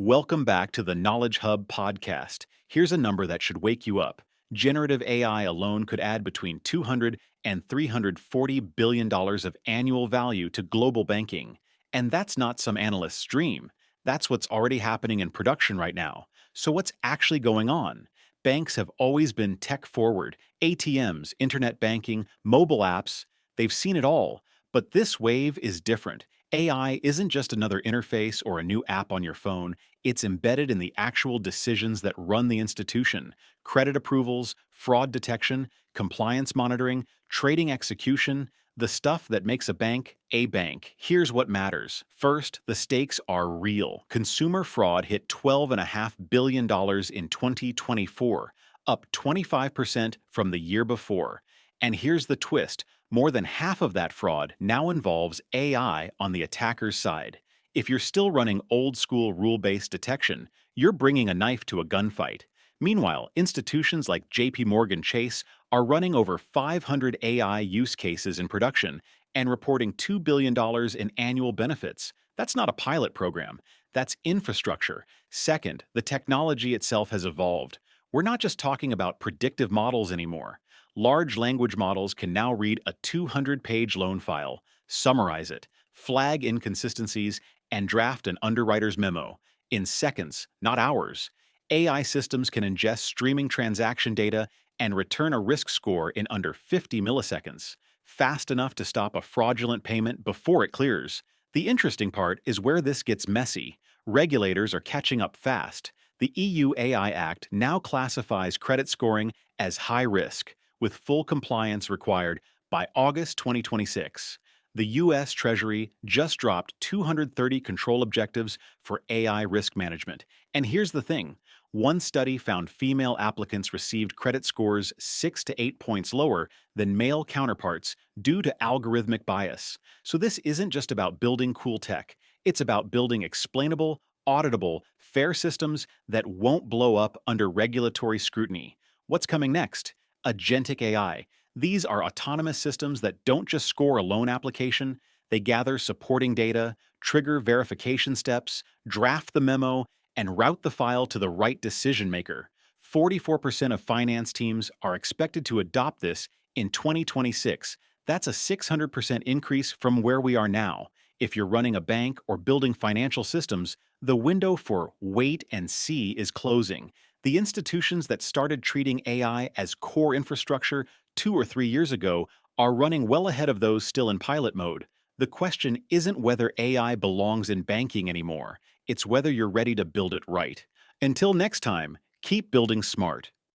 Welcome back to the Knowledge Hub podcast. Here's a number that should wake you up. Generative AI alone could add between 200 and $340 billion of annual value to global banking. And that's not some analyst's dream. That's what's already happening in production right now. So what's actually going on? Banks have always been tech forward. ATMs, internet banking, mobile apps, they've seen it all. But this wave is different. AI isn't just another interface or a new app on your phone. It's embedded in the actual decisions that run the institution: credit approvals, fraud detection, compliance monitoring, trading execution, the stuff that makes a bank a bank. Here's what matters. First, the stakes are real. Consumer fraud hit $12.5 billion in 2024, up 25% from the year before. And here's the twist: more than half of that fraud now involves AI on the attacker's side. If you're still running old-school rule-based detection, you're bringing a knife to a gunfight. Meanwhile, institutions like JP Morgan Chase are running over 500 AI use cases in production and reporting $2 billion in annual benefits. That's not a pilot program. That's infrastructure. Second, the technology itself has evolved. We're not just talking about predictive models anymore. Large language models can now read a 200-page loan file, summarize it, flag inconsistencies, and draft an underwriter's memo in seconds, not hours. AI systems can ingest streaming transaction data and return a risk score in under 50 milliseconds, fast enough to stop a fraudulent payment before it clears. The interesting part is where this gets messy. Regulators are catching up fast. The EU AI Act now classifies credit scoring as high risk, with full compliance required by August 2026. The U.S. Treasury just dropped 230 control objectives for AI risk management. And here's the thing: one study found female applicants received credit scores 6 to 8 points lower than male counterparts due to algorithmic bias. So this isn't just about building cool tech, it's about building explainable, auditable, fair systems that won't blow up under regulatory scrutiny. What's coming next? Agentic AI. These are autonomous systems that don't just score a loan application, they gather supporting data, trigger verification steps, draft the memo, and route the file to the right decision maker. 44% of finance teams are expected to adopt this in 2026. That's a 600% increase from where we are now. If you're running a bank or building financial systems, the window for wait and see is closing. The institutions that started treating AI as core infrastructure 2 or 3 years ago are running well ahead of those still in pilot mode. The question isn't whether AI belongs in banking anymore, it's whether you're ready to build it right. Until next time, keep building smart.